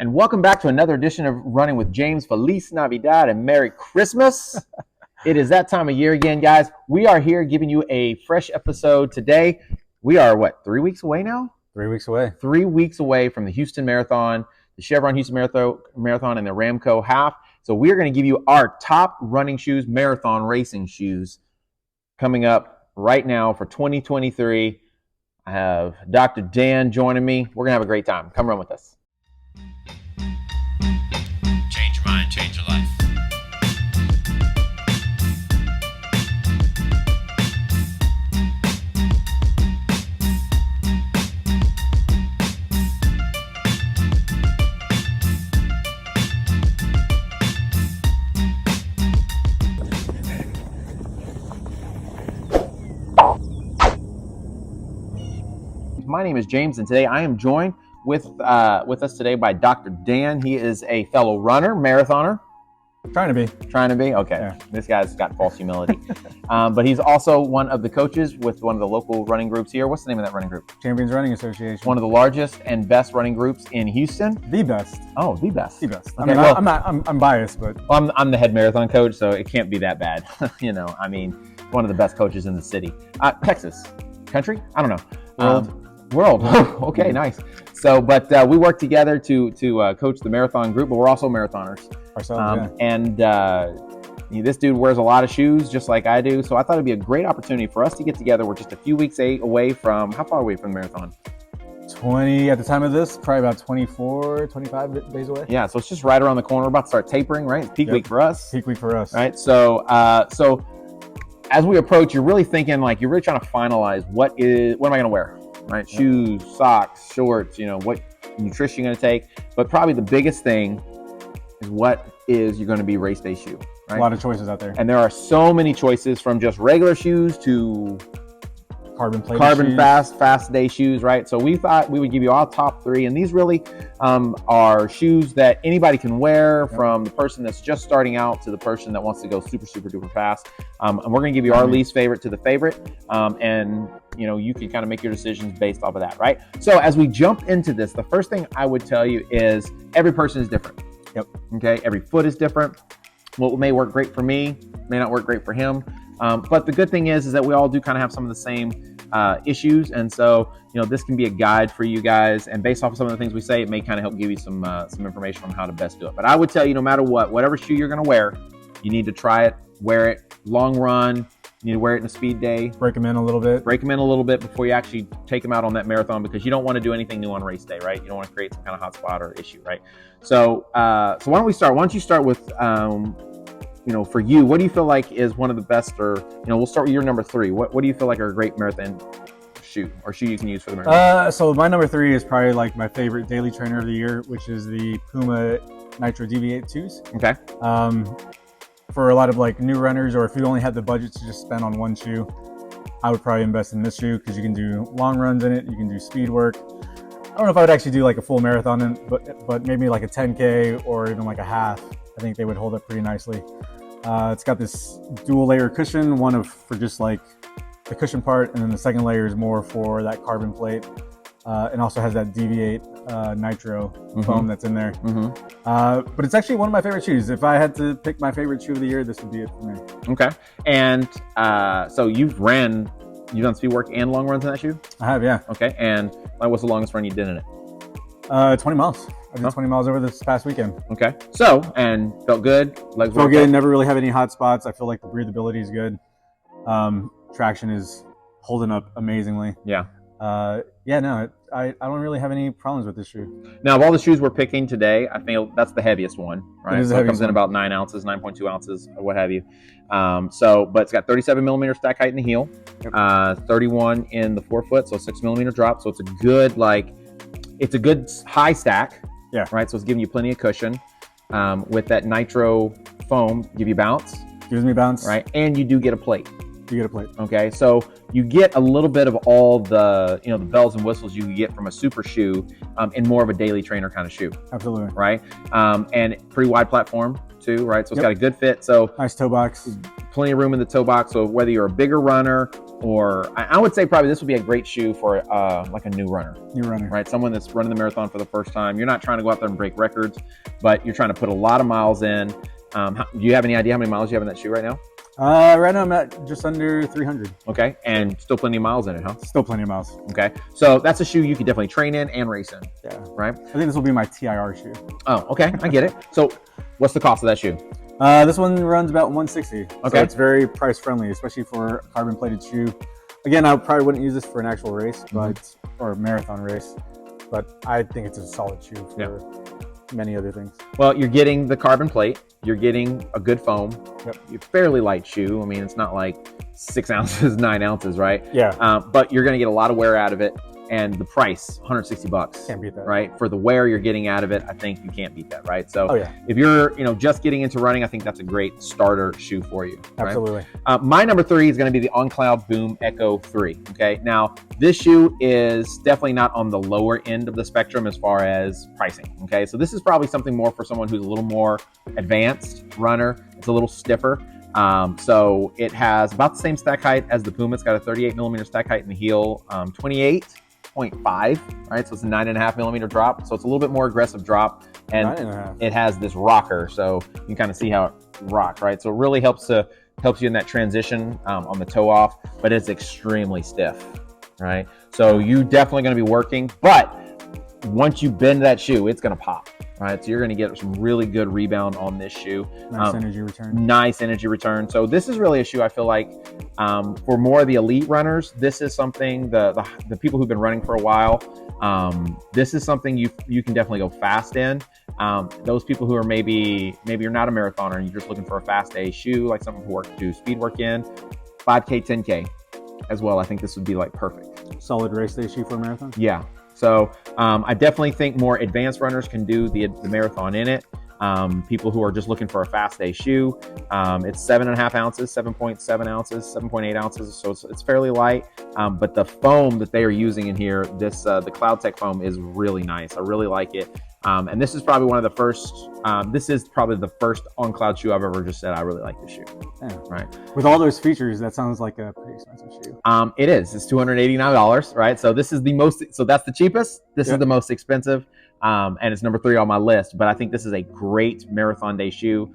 And welcome back to another edition of Running with James. Feliz Navidad and Merry Christmas. It is that time of year again, guys. We are here giving you a fresh episode today. We are, 3 weeks away now? 3 weeks away. 3 weeks away from the Houston Marathon, the Chevron Houston Marathon, and the Ramco Half. So we're going to give you our top running shoes, marathon racing shoes, coming up right now for 2023. I have Dr. Dan joining me. We're going to have a great time. Come run with us. Change your mind, change your life. My name is James, and today I am joined with us today by Dr. Dan. He is a fellow runner, marathoner. Trying to be. Okay. Yeah. This guy's got false humility. But he's also one of the coaches with one of the local running groups here. What's the name of that running group? Champions Running Association. One of the largest and best running groups in Houston. The best. Oh, the best. The best. Okay, I mean, I'm biased, but I'm the head marathon coach, so it can't be that bad. One of the best coaches in the city. Texas. Country? I don't know. World. Okay, nice. So, but we work together to coach the marathon group, but we're also marathoners. Ourselves, yeah. And this dude wears a lot of shoes, just like I do. So I thought it'd be a great opportunity for us to get together. We're just a few weeks away from, how far away from the marathon? 20, at the time of this, probably about 24, 25 days away. Yeah, so it's just right around the corner. We're about to start tapering, right? It's peak week for us. Peak week for us. Right, so as we approach, you're really thinking, you're really trying to finalize what am I going to wear? Right, yep. Shoes, socks, shorts, what nutrition you're going to take. But probably the biggest thing is what is you're going to be race day shoe. Right? A lot of choices out there. And there are so many choices, from just regular shoes to carbon fast day shoes, right? So we thought we would give you all top three, and these really are shoes that anybody can wear, from the person that's just starting out to the person that wants to go super, super duper fast. And we're going to give you our least favorite to the favorite, and you can kind of make your decisions based off of that, right? So as we jump into this, the first thing I would tell you is every person is different. Yep. Okay. Every foot is different. What may work great for me may not work great for him. But the good thing is that we all do kind of have some of the same issues. And so, this can be a guide for you guys. And based off of some of the things we say, it may kind of help give you some information on how to best do it. But I would tell you, no matter whatever shoe you're going to wear, you need to try it, wear it, long run. You need to wear it in a speed day. Break them in a little bit before you actually take them out on that marathon, because you don't want to do anything new on race day, right? You don't want to create some kind of hot spot or issue, right? So why don't we start? Why don't you start with, for you, what do you feel like is one of the best, or, we'll start with your number three. What do you feel like are a great marathon shoe you can use for the marathon? So my number three is probably like my favorite daily trainer of the year, which is the Puma Nitro DV8 2s. Okay. For a lot of new runners, or if you only had the budget to just spend on one shoe, I would probably invest in this shoe, because you can do long runs in it, you can do speed work. I don't know if I would actually do a full marathon in it, but maybe a 10K or even a half. I think they would hold up pretty nicely. It's got this dual layer cushion, for just the cushion part, and then the second layer is more for that carbon plate, and also has that DV8 Nitro foam that's in there. But it's actually one of my favorite shoes. If I had to pick my favorite shoe of the year, this would be it for me. Okay. And so you've done speed work and long runs in that shoe? I have, yeah. Okay. And what's the longest run you did in it? 20 miles. I did 20 miles over this past weekend. Okay. So, and felt good? Felt good. Never really have any hot spots. I feel like the breathability is good. Traction is holding up amazingly. Yeah. I don't really have any problems with this shoe. Now, of all the shoes we're picking today, I feel that's the heaviest one, right? So it comes in about 9 ounces, 9.2 ounces, or what have you. But it's got 37 millimeter stack height in the heel, 31 in the forefoot, so 6 millimeter drop. So it's a good high stack. Yeah. Right. So it's giving you plenty of cushion. With that nitro foam, give you bounce. Gives me bounce. Right. And you do get a plate. You get a plate. Okay, so you get a little bit of all the the bells and whistles you get from a super shoe, in more of a daily trainer kind of shoe. Absolutely. Right, and pretty wide platform too, right? So it's got a good fit. So nice toe box. Plenty of room in the toe box. So whether you're a bigger runner or I would say probably this would be a great shoe for like a new runner. Right? Someone that's running the marathon for the first time. You're not trying to go out there and break records, but you're trying to put a lot of miles in. Do you have any idea how many miles you have in that shoe right now? Right now I'm at just under 300. Okay, and still plenty of miles in it, huh? Still plenty of miles. Okay, so that's a shoe you could definitely train in and race in. Yeah. Right? I think this will be my TIR shoe. Oh, okay, I get it. So what's the cost of that shoe? This one runs about 160. Okay. So it's very price friendly, especially for a carbon plated shoe. Again, I probably wouldn't use this for an actual race, but or a marathon race, but I think it's a solid shoe for many other things. Well, you're getting the carbon plate. You're getting a good foam. Yep. You're fairly light shoe. I mean, it's not like 6 ounces, 9 ounces, right? Yeah. But you're going to get a lot of wear out of it. And the price, $160. Can't beat that. Right? For the wear you're getting out of it, I think you can't beat that, right? So if you're, just getting into running, I think that's a great starter shoe for you. Absolutely. Right? My number 3 is going to be the OnCloud Boom Echo 3. Okay. Now, this shoe is definitely not on the lower end of the spectrum as far as pricing. Okay. So this is probably something more for someone who's a little more advanced runner. It's a little stiffer. So it has about the same stack height as the Puma. It's got a 38 millimeter stack height in the heel, 28.5, right? So it's a 9.5 millimeter drop. So it's a little bit more aggressive drop, and it has this rocker. So you can kind of see how it rocks, right? So it really helps you in that transition on the toe off, but it's extremely stiff, right? So you definitely going to be working, but once you bend that shoe, it's going to pop. Right, so you're going to get some really good rebound on this shoe. Nice energy return. Nice energy return. So this is really a shoe I feel like for more of the elite runners, this is something the people who've been running for a while. This is something you can definitely go fast in. Those people who are maybe you're not a marathoner and you're just looking for a fast day shoe, like something to do speed work in, 5K, 10K as well. I think this would be like perfect. Solid race day shoe for a marathon. Yeah. So I definitely think more advanced runners can do the marathon in it. People who are just looking for a fast day shoe. It's 7.5 ounces, 7.7 ounces, 7.8 ounces. So it's fairly light. But the foam that they are using in here, the CloudTech foam is really nice. I really like it. And this is probably one of the first, this is probably the first OnCloud shoe I've ever just said, I really like this shoe. Yeah. Right. With all those features, that sounds like a pretty expensive shoe. It is. It's $289, right? So this is the most, so that's the cheapest. This is the most expensive. And it's number 3 on my list, but I think this is a great marathon day shoe.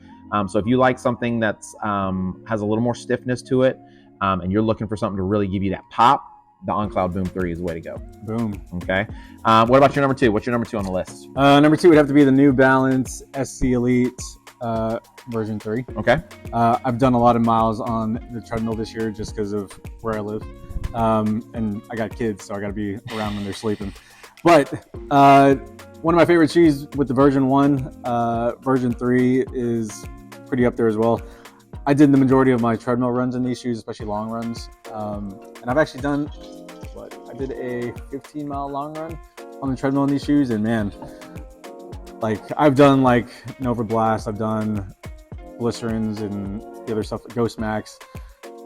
So if you like something that's has a little more stiffness to it, and you're looking for something to really give you that pop, the OnCloud Boom 3 is the way to go. Boom. Okay. What about your number 2? What's your number 2 on the list? Number 2 would have to be the New Balance SC Elite version 3. Okay. I've done a lot of miles on the treadmill this year just because of where I live. And I got kids, so I got to be around when they're sleeping. But one of my favorite shoes with the version 1, version 3 is pretty up there as well. I did the majority of my treadmill runs in these shoes, especially long runs. And I've actually done, I did a 15-mile long run on the treadmill in these shoes. And man, like I've done like Nova Blast, I've done Glycerins and the other stuff, Ghost Max.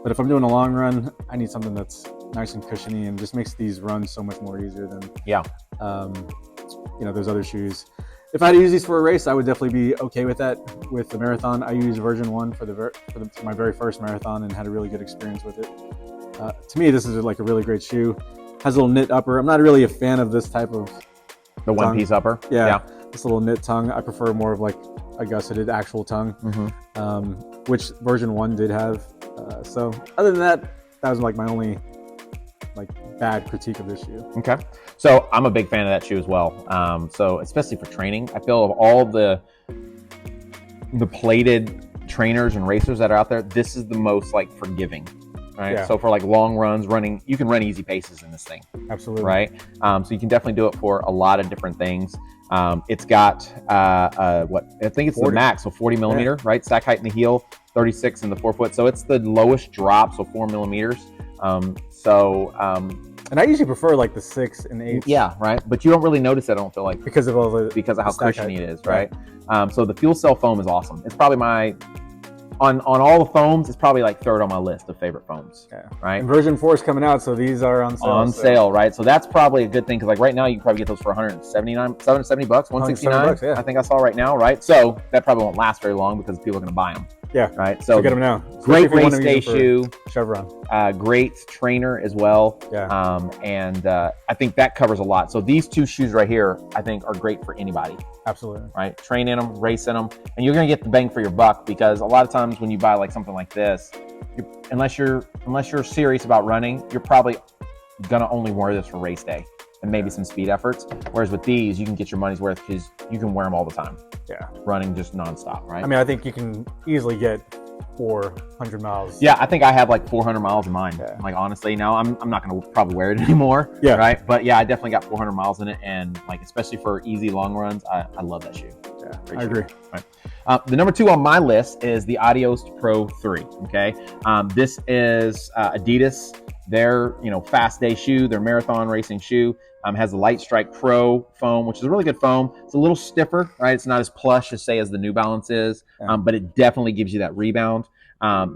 But if I'm doing a long run, I need something that's nice and cushiony and just makes these runs so much more easier than those other shoes. If I had to use these for a race, I would definitely be okay with that. With the marathon, I used version 1 for my very first marathon and had a really good experience with it. To me, this is like a really great shoe. Has a little knit upper. I'm not really a fan of this type of the one-piece upper. Yeah, this little knit tongue. I prefer more of like a gusseted actual tongue, which version 1 did have. So other than that, that was like my only bad critique of this shoe. Okay. So I'm a big fan of that shoe as well. So especially for training, I feel of all the plated trainers and racers that are out there, this is the most forgiving, right? Yeah. So for long runs, running, you can run easy paces in this thing. Absolutely. Right. So you can definitely do it for a lot of different things. It's got I think it's 40. The max, so 40 millimeter, right? Stack height in the heel, 36 in the forefoot. So it's the lowest drop, so 4 millimeters. And I usually prefer the 6 and 8. Yeah, right. But you don't really notice it, I don't feel like, because of how cushiony it is, right? So the fuel cell foam is awesome. It's probably on all the foams, it's probably like third on my list of favorite foams. Yeah. Right. And version 4 is coming out, so these are on sale. On sale, right? So that's probably a good thing because like right now you can probably get those for $770, $169. Yeah. I think I saw right now, right? So that probably won't last very long because people are going to buy them. Yeah. Right. So get them now. Great race day shoe. Chevron. Great trainer as well. Yeah. And I think that covers a lot. So these two shoes right here, I think are great for anybody. Absolutely. Right. Train in them, race in them, and you're going to get the bang for your buck because a lot of times when you buy like something like this, unless you're serious about running, you're probably going to only wear this for race day and maybe some speed efforts. Whereas with these, you can get your money's worth because you can wear them all the time. Yeah. Running just nonstop, right? I mean, I think you can easily get 400 miles. Yeah, I think I have like 400 miles in mine. Yeah. Like honestly, now I'm not going to probably wear it anymore. Yeah. Right. But yeah, I definitely got 400 miles in it, and like especially for easy long runs, I love that shoe. Yeah, Great I shoe. agree. Right. The number 2 on my list is the Adios Pro 3. Okay, this is Adidas. Their fast day shoe, their marathon racing shoe. Has the Light Strike Pro foam, which is a really good foam. It's a little stiffer, right? It's not as plush as the New Balance is, but it definitely gives you that rebound.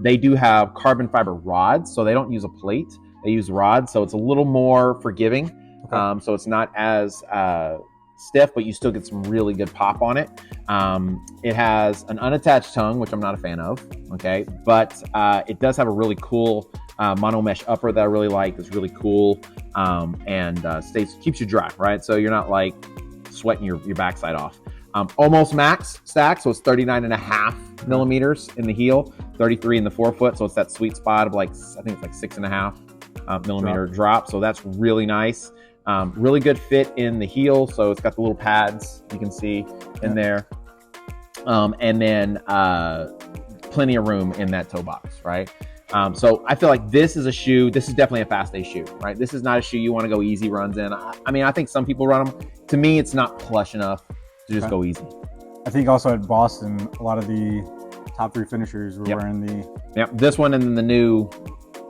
They do have carbon fiber rods, so they don't use a plate. They use rods, so it's a little more forgiving. Okay. So it's not as stiff, but you still get some really good pop on it. It has an unattached tongue, which I'm not a fan of, okay? But it does have a really cool mono mesh upper that I really like. It's really cool and keeps you dry, right? So you're not like sweating your backside off. Almost max stack, so it's 39.5 millimeters in the heel, 33 in the forefoot, so it's that sweet spot of like, I think it's like 6.5 millimeter drop, so that's really nice. Really good fit in the heel, so it's got the little pads you can see in there. And then plenty of room in that toe box, right? So I feel like this is definitely a fast day shoe, right? This is not a shoe you want to go easy runs in. I mean, I think some people run them. To me, it's not plush enough to just go easy. I think also at Boston, a lot of the top 3 finishers were wearing the... Yep, this one and then the new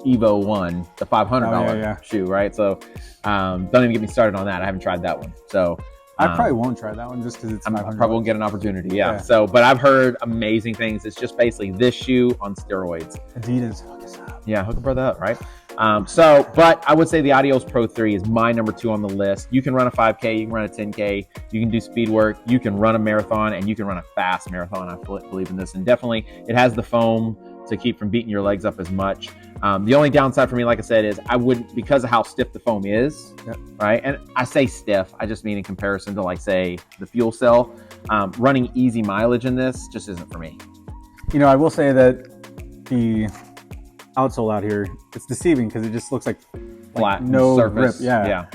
Evo 1, the $500 shoe, right? So don't even get me started on that. I haven't tried that one. So I probably won't try that one just because it's I probably won't get an opportunity. Yeah. Yeah. But I've heard amazing things. It's just basically this shoe on steroids. Adidas, hook us up. Yeah, hook a brother up, right? But I would say the Adios Pro 3 is my number 2 on the list. You can run a 5K, you can run a 10K, you can do speed work, you can run a marathon, and you can run a fast marathon. I believe in this. And definitely it has the foam to keep from beating your legs up as much. The only downside for me, like I said, is I wouldn't, because of how stiff the foam is, right? And I say stiff, I just mean in comparison to like, say, the Fuel Cell. Running easy mileage in this just isn't for me. I will say that the outsole out here, it's deceiving because it just looks like flat, no surface. grip. Yeah.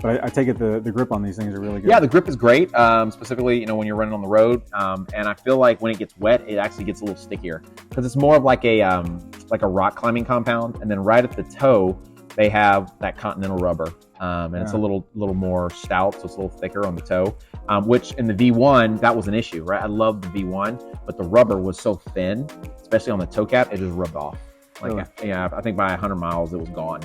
But I take it the grip on these things are really good. Yeah, the grip is great, specifically when you're running on the road. And I feel like when it gets wet, it actually gets a little stickier because it's more of like a rock climbing compound. And then right at the toe, they have that Continental rubber, and it's a little more stout, so it's a little thicker on the toe. Which in the V1 that was an issue, right? I love the V1, but the rubber was so thin, especially on the toe cap, it just rubbed off. I think by 100 miles it was gone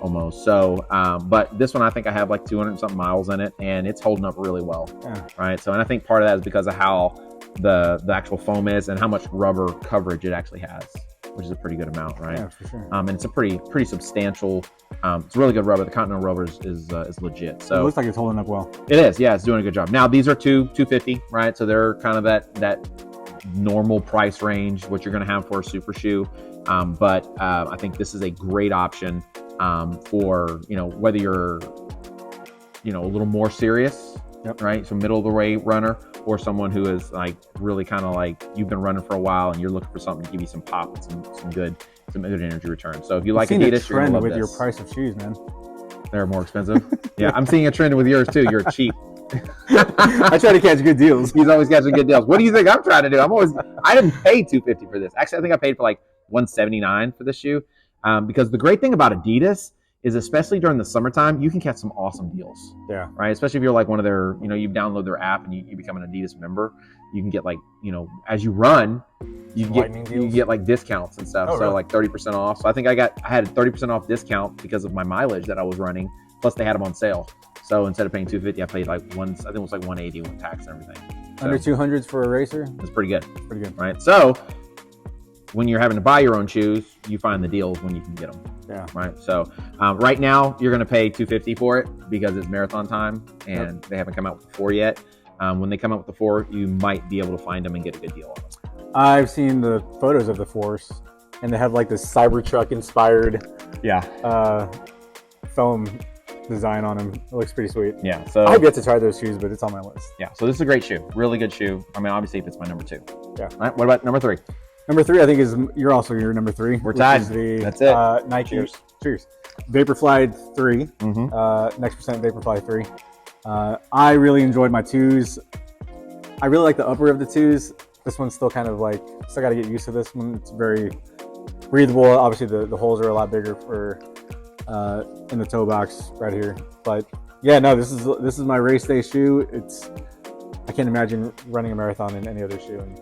almost. So but this one I think I have like 200 something miles in it, and it's holding up really well. Right? So, and I think part of that is because of how the actual foam is and how much rubber coverage it actually has, which is a pretty good amount, right? Yeah, for sure. And it's a pretty substantial. It's a really good rubber. The Continental rubber is legit. So it looks like it's holding up well. It is. Yeah, it's doing a good job. Now these are $250, right? So they're kind of that normal price range, what you're going to have for a super shoe. But I think this is a great option for whether you're a little more serious, right? So middle of the way runner, or someone who is like really kind of like you've been running for a while and you're looking for something to give you some pop and some good energy return. So if you like Adidas, you're gonna love with this. your price of shoes, man. They're more expensive. Yeah, I'm seeing a trend with yours too. You're cheap. I try to catch good deals. He's always catching good deals. What do you think I'm trying to do? I didn't pay $250 for this. Actually, I think I paid for like $179 for this shoe. Because the great thing about Adidas is, especially during the summertime, you can catch some awesome deals. Yeah. Right. Especially if you're like one of their, you download their app and you become an Adidas member, you can get like, as you run, you get like discounts and stuff. Oh, so really? like 30% off. So I think I had a 30% off discount because of my mileage that I was running. Plus they had them on sale. So instead of paying $250, I paid I think it was like $180 with tax and everything. So Under 200s for a racer? it's pretty good. Pretty good. Right. So when you're having to buy your own shoes, you find the deals when you can get them. Yeah. Right. So right now you're going to pay $250 for it because it's marathon time and they haven't come out with the 4 yet. When they come out with the 4, you might be able to find them and get a good deal on them. I've seen the photos of the 4s, and they have like this Cybertruck inspired foam design on them. It looks pretty sweet. Yeah. So I've yet to try those shoes, but it's on my list. Yeah. So this is a great shoe. Really good shoe. I mean, obviously, if it's my number 2. Yeah. All right. What about number 3? Number 3, I think, is you're also your number 3. We're tied. That's it. Nike. Cheers. Vaporfly 3. Next percent Vaporfly 3. I really enjoyed my 2s. I really like the upper of the 2s. This one's still kind of like, still got to get used to this one. It's very breathable. Obviously, the holes are a lot bigger for in the toe box right here. But yeah, no, this is my race day shoe. I can't imagine running a marathon in any other shoe and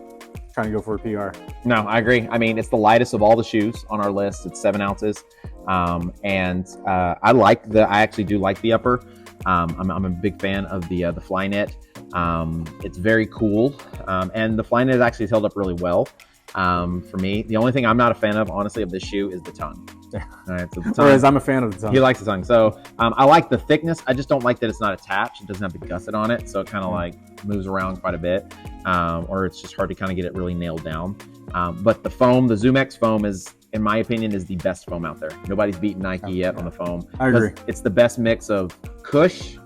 trying to go for a PR. No, I agree. I mean, it's the lightest of all the shoes on our list. It's 7 ounces. And I actually do like the upper. I'm a big fan of the Flyknit. It's very cool. And the Flyknit has actually held up really well for me. The only thing I'm not a fan of, honestly, of this shoe is the tongue. Yeah. All right, so the tongue. Whereas I'm a fan of the tongue. He likes the tongue. So I like the thickness. I just don't like that it's not attached. It doesn't have the gusset on it. So it kind of like moves around quite a bit. Or it's just hard to kind of get it really nailed down. But the foam, the ZoomX foam is, in my opinion, is the best foam out there. Nobody's beaten Nike yet on the foam. I agree. It's the best mix of cush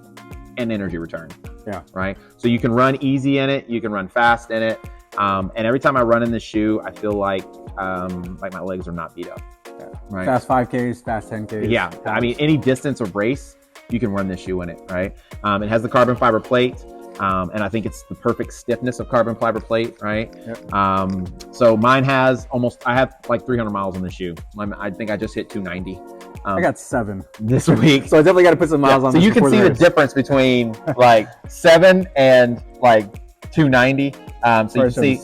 and energy return. Yeah. Right. So you can run easy in it. You can run fast in it. And every time I run in this shoe, I feel like my legs are not beat up. Yeah. Right. Fast 5Ks, fast 10Ks. Yeah. I mean, any distance or race, you can run this shoe in it. Right. It has the carbon fiber plate. And I think it's the perfect stiffness of carbon fiber plate, right? Yep. So mine has I have like 300 miles on the shoe. I think I just hit 290. I got 7 this week. So I definitely got to put some miles on So this you can before see the race. difference between like 7 and like 290. So you can see,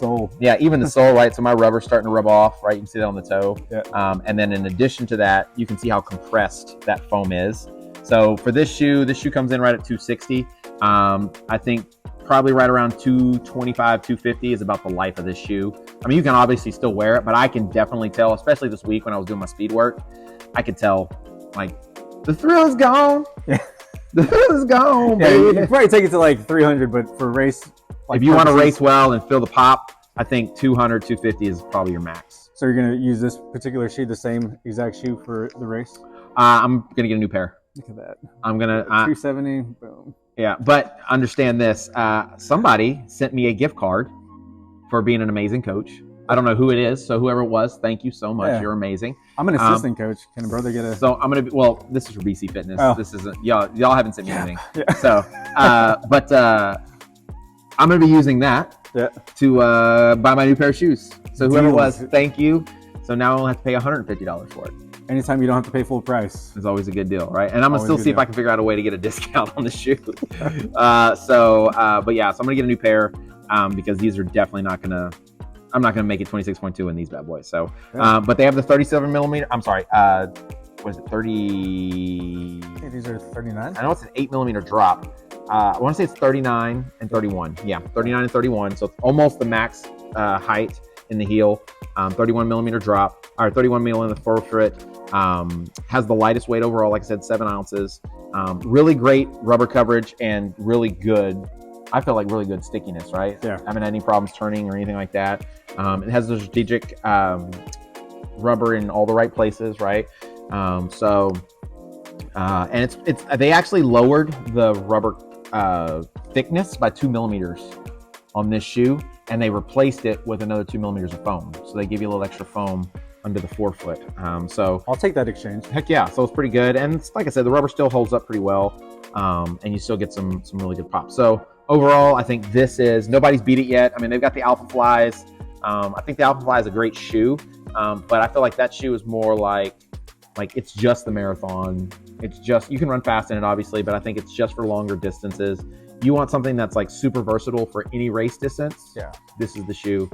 even the sole, right? So my rubber's starting to rub off, right? You can see that on the toe. Yeah. And then in addition to that, you can see how compressed that foam is. So for this shoe comes in right at 260. I think probably right around 225, 250 is about the life of this shoe. I mean, you can obviously still wear it, but I can definitely tell, especially this week when I was doing my speed work, I could tell like the thrill is gone. Yeah. The thrill is gone, Yeah, baby. you can probably take it to like 300, but for race, like if you want to purposes- race well and feel the pop, I think 200, 250 is probably your max. So you're gonna use this particular shoe, the same exact shoe for the race? I'm gonna get a new pair. Look at that. I'm gonna 270. Boom. Yeah, but understand this. Somebody sent me a gift card for being an amazing coach. I don't know who it is, so whoever it was, thank you so much. Yeah. You're amazing. I'm an assistant coach. Can a brother get a? So I'm gonna be. Well, this is for BC Fitness. Oh. This isn't. Y'all haven't sent me anything. Yeah. So, but I'm gonna be using that to buy my new pair of shoes. So whoever it was, thank you. So now I only have to pay $150 for it. Anytime you don't have to pay full price. It's always a good deal, right? And I'm gonna Always still a good see if deal. I can figure out a way to get a discount on the shoe. But yeah, so I'm gonna get a new pair because these are definitely not gonna. I'm not gonna make it 26.2 in these bad boys. So, but they have the 37 millimeter. I'm sorry. What is it? 30. I think these are 39. I know it's an 8 millimeter drop. I want to say it's 39 and 31. Yeah, 39 and 31. So it's almost the max height in the heel. 31 millimeter drop, or 31 millimeter in the forefoot. Has the lightest weight overall, like I said, 7 ounces. Really great rubber coverage and really good. I feel like really good stickiness, right? Yeah. I haven't had any problems turning or anything like that. It has the strategic rubber in all the right places, right? And they actually lowered the rubber thickness by 2 millimeters on this shoe, and they replaced it with another 2 millimeters of foam. So they give you a little extra foam under the forefoot. So I'll take that exchange. heck yeah, so it's pretty good. And like I said, the rubber still holds up pretty well, and you still get some really good pop. So overall, I think this is, nobody's beat it yet. I mean, they've got the Alpha Flies. I think the Alpha Fly is a great shoe, but I feel like that shoe is more like it's just the marathon. It's just, you can run fast in it, obviously, but I think it's just for longer distances. You want something that's like super versatile for any race distance. Yeah. This is the shoe.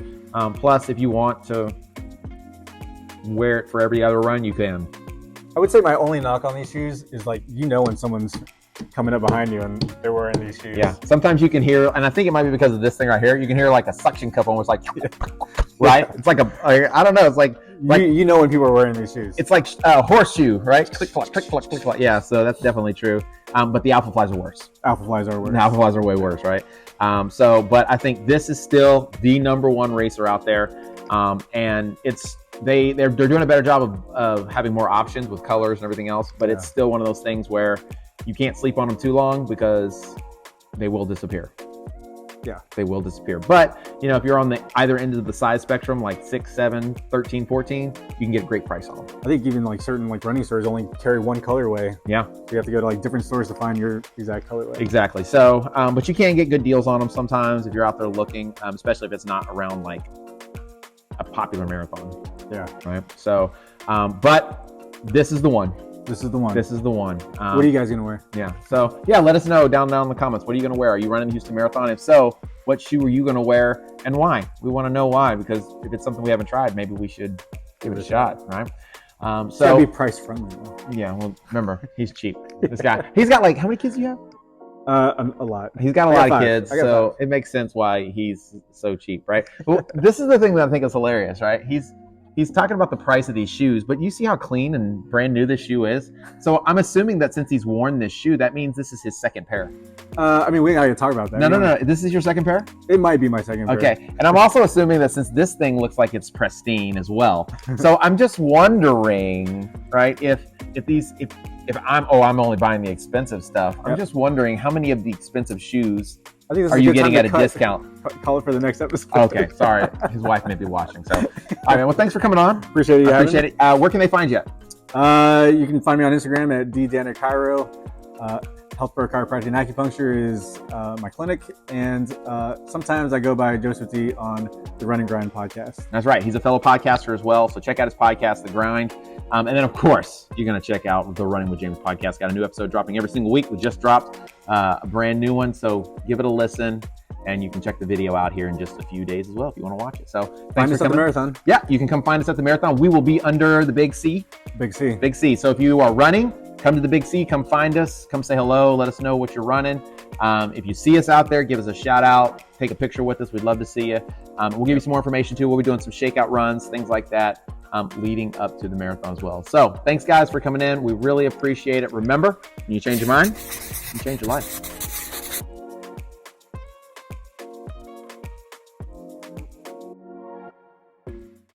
Plus, if you want to wear it for every other run, you can. I would say my only knock on these shoes is like, when someone's coming up behind you and they're wearing these shoes. Yeah. Sometimes you can hear, and I think it might be because of this thing right here, you can hear like a suction cup almost like, right? It's like I don't know. It's like you know when people are wearing these shoes. it's like a horseshoe, right? Click, clack, click, clack, click, clack. Yeah, so that's definitely true. But the Alphaflies are worse. Alphaflies are worse. The Alphaflies are way worse, right? But I think this is still the #1 racer out there, and they're doing a better job of having more options with colors and everything else. But it's still one of those things where you can't sleep on them too long because they will disappear. Yeah, they will disappear. But if you're on the either end of the size spectrum, like 6, 7, 13, 14, you can get a great price on them. I think even like certain like running stores only carry one colorway. Yeah, so you have to go to like different stores to find your exact colorway. Exactly. So, but you can get good deals on them sometimes if you're out there looking, especially if it's not around like a popular marathon. Yeah. Right. So, but this is the one. This is the one. This is the one. What are you guys gonna wear? Yeah. So let us know down in the comments. What are you gonna wear? Are you running the Houston Marathon? If so, what shoe are you gonna wear and why? We want to know why, because if it's something we haven't tried, maybe we should give it a shot, right? It's gotta be price friendly. Yeah. Well, remember, he's cheap. This guy. He's got like how many kids do you have? A lot. He's got a lot of kids, so it makes sense why he's so cheap, right? Well, this is the thing that I think is hilarious, right? He's talking about the price of these shoes, but you see how clean and brand new this shoe is. So I'm assuming that since he's worn this shoe, that means this is his second pair. I mean, we gotta talk about that. No. This is your second pair? It might be my second pair. Okay, and I'm also assuming that since this thing looks like it's pristine as well. So I'm just wondering, right? If I'm only buying the expensive stuff. I'm just wondering how many of the expensive shoes are you getting at a discount? Call it for the next episode. Okay, sorry. His wife may be watching. So, all right, man. Well, thanks for coming on. Appreciate it. Appreciate it. Where can they find you? You can find me on Instagram at ddannerchiro. Health Pro Chiropractic and Acupuncture is my clinic, and sometimes I go by Joseph D on the Run and Grind podcast. That's right. He's a fellow podcaster as well, so check out his podcast, The Grind. And then, of course, you're going to check out the Running with James podcast. Got a new episode dropping every single week. We just dropped a brand new one, so give it a listen, and you can check the video out here in just a few days as well if you want to watch it. So find us at the marathon. Yeah, you can come find us at the marathon. We will be under the Big C. Big C. Big C. So if you are running, come to the Big C, come find us, come say hello, let us know what you're running. If you see us out there, give us a shout out, take a picture with us. We'd love to see you. We'll give you some more information too. We'll be doing some shakeout runs, things like that, leading up to the marathon as well. So thanks guys for coming in. We really appreciate it. Remember, when you change your mind, you change your life.